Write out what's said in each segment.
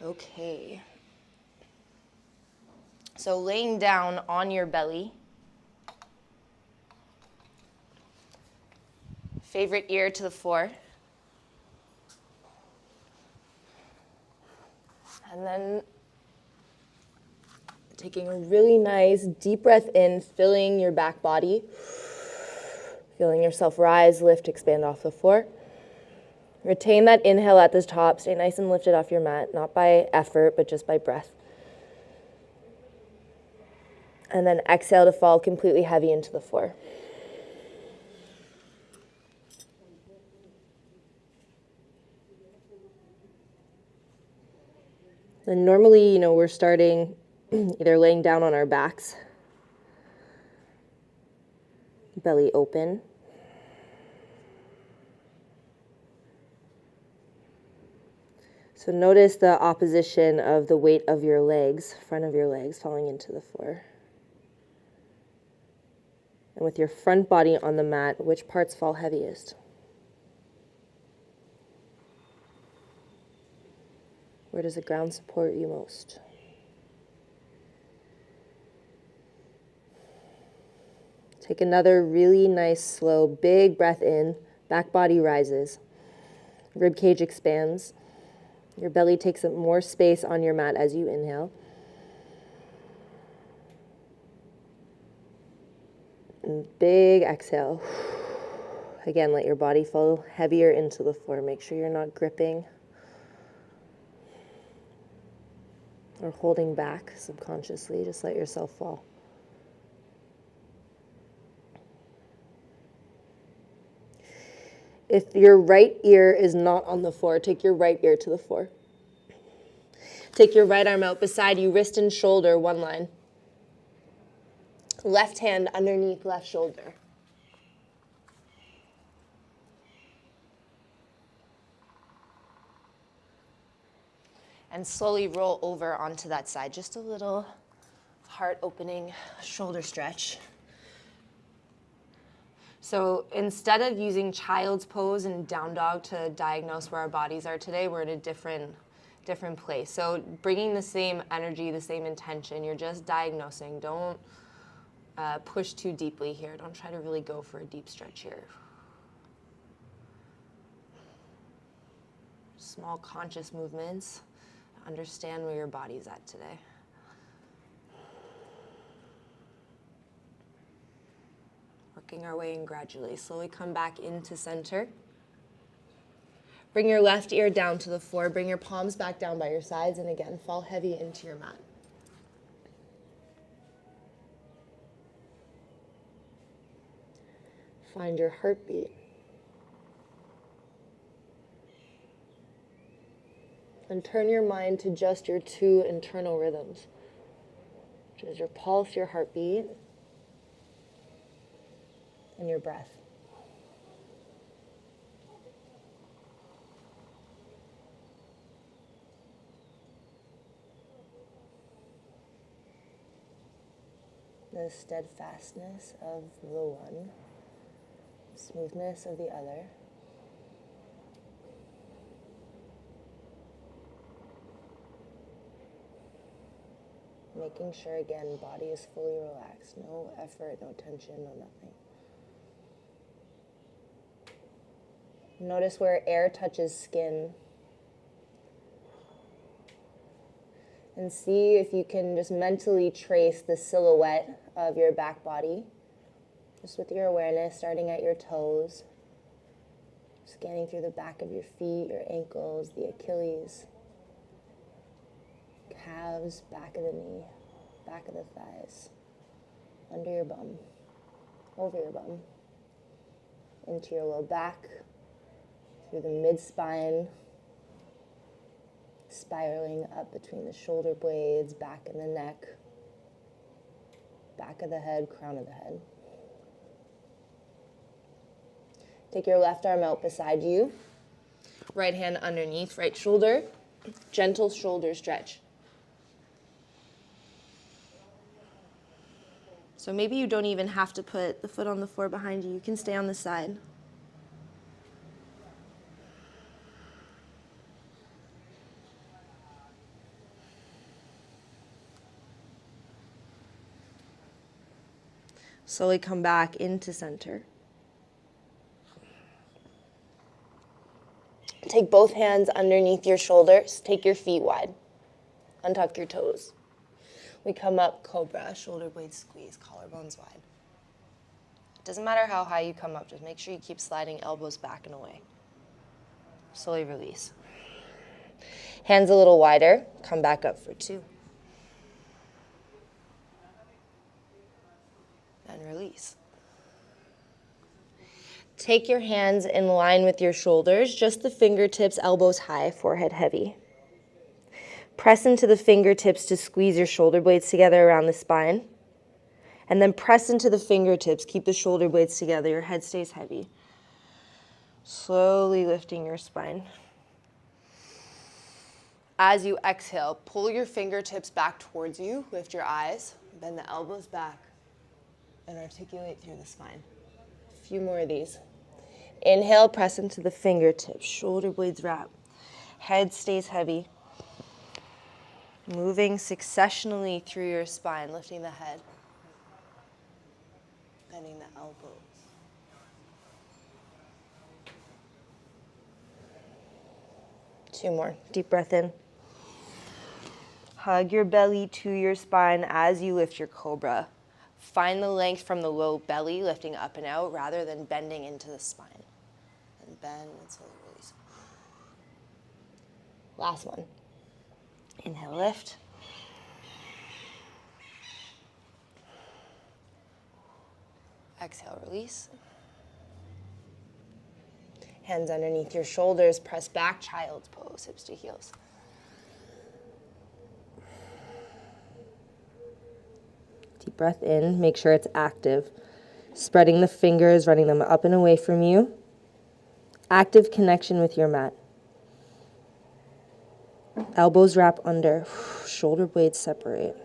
Okay. So laying down on your belly. Favorite ear to the floor. And then taking a really nice deep breath in, filling your back body. Feeling yourself rise, lift, expand off the floor. Retain that inhale at the top. Stay nice and lifted off your mat, not by effort, but just by breath. And then exhale to fall completely heavy into the floor. And normally, we're starting either laying down on our backs, belly open. So notice the opposition of the weight of your legs, front of your legs, falling into the floor. And with your front body on the mat, which parts fall heaviest? Where does the ground support you most? Take another really nice, slow, big breath in. Back body rises. Rib cage expands. Your belly takes up more space on your mat as you inhale. And big exhale. Again, let your body fall heavier into the floor. Make sure you're not gripping or holding back subconsciously. Just let yourself fall. If your right ear is not on the floor, take your right ear to the floor. Take your right arm out beside you, wrist and shoulder, one line. Left hand underneath left shoulder. And slowly roll over onto that side. Just a little heart opening shoulder stretch. So instead of using child's pose and down dog to diagnose where our bodies are today, we're in a different place. So bringing the same energy, the same intention, you're just diagnosing. Don't push too deeply here. Don't try to really go for a deep stretch here. Small conscious movements. Understand where your body's at today. Working our way in gradually. Slowly come back into center. Bring your left ear down to the floor. Bring your palms back down by your sides. And again, fall heavy into your mat. Find your heartbeat. And turn your mind to just your two internal rhythms, which is your pulse, your heartbeat, and your breath. The steadfastness of the one, smoothness of the other. Making sure, again, body is fully relaxed. No effort, no tension, no nothing. Notice where air touches skin. And see if you can just mentally trace the silhouette of your back body. Just with your awareness, starting at your toes. Scanning through the back of your feet, your ankles, the Achilles. Calves, back of the knee, back of the thighs, under your bum, over your bum, into your low back, through the mid-spine, spiraling up between the shoulder blades, back of the neck, back of the head, crown of the head. Take your left arm out beside you, right hand underneath, right shoulder, gentle shoulder stretch. So maybe you don't even have to put the foot on the floor behind you. You can stay on the side. Slowly come back into center. Take both hands underneath your shoulders. Take your feet wide. Untuck your toes. We come up, cobra, shoulder blades squeeze, collarbones wide. It doesn't matter how high you come up, just make sure you keep sliding elbows back and away. Slowly release. Hands a little wider, come back up for 2. And release. Take your hands in line with your shoulders, just the fingertips, elbows high, forehead heavy. Press into the fingertips to squeeze your shoulder blades together around the spine. And then press into the fingertips, keep the shoulder blades together, your head stays heavy. Slowly lifting your spine. As you exhale, pull your fingertips back towards you, lift your eyes, bend the elbows back, and articulate through the spine. A few more of these. Inhale, press into the fingertips, shoulder blades wrap. Head stays heavy. Moving successionally through your spine, lifting the head, bending the elbows. Two more. Deep breath in. Hug your belly to your spine as you lift your cobra. Find the length from the low belly, lifting up and out, rather than bending into the spine. And bend and slowly release. Last one. Inhale, lift. Exhale, release. Hands underneath your shoulders, press back, child's pose, hips to heels. Deep breath in, make sure it's active. Spreading the fingers, running them up and away from you. Active connection with your mat. Elbows wrap under, shoulder blades separate.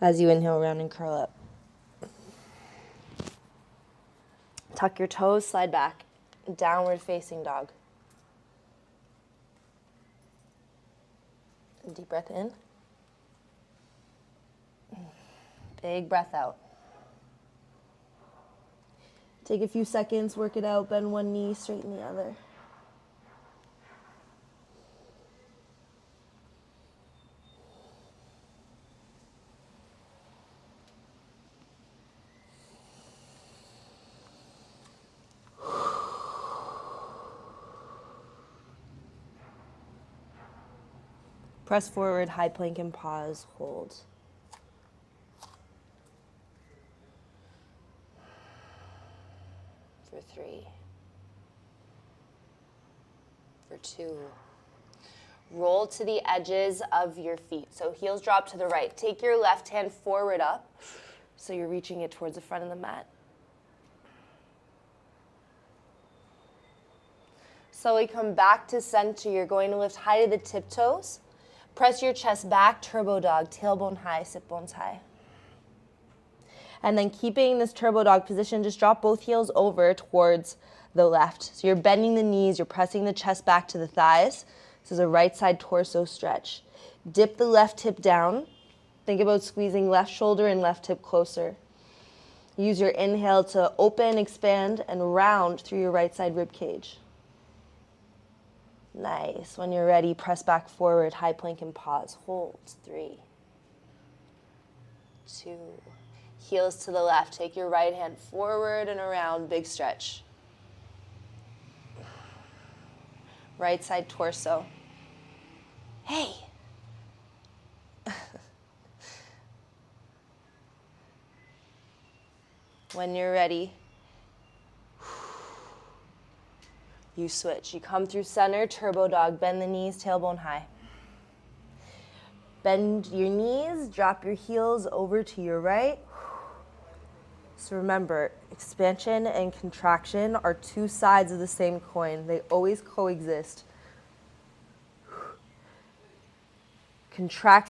As you inhale, round and curl up. Tuck your toes, slide back. Downward facing dog. Deep breath in. Big breath out. Take a few seconds, work it out, bend one knee, straighten the other. Press forward, high plank and pause, hold. For 3. For 2. Roll to the edges of your feet. So heels drop to the right. Take your left hand forward up, so you're reaching it towards the front of the mat. Slowly come back to center. You're going to lift high to the tiptoes. Press your chest back, turbo dog, tailbone high, sit bones high. And then keeping this turbo dog position, just drop both heels over towards the left. So you're bending the knees, you're pressing the chest back to the thighs. This is a right side torso stretch. Dip the left hip down. Think about squeezing left shoulder and left hip closer. Use your inhale to open, expand, and round through your right side rib cage. Nice. When you're ready, press back forward, high plank and pause. Hold. 3, 2. Heels to the left. Take your right hand forward and around. Big stretch. Right side torso. Hey. When you're ready, you switch. You come through center, turbo dog, bend the knees, tailbone high. Bend your knees, drop your heels over to your right. So remember, expansion and contraction are two sides of the same coin. They always coexist. Contract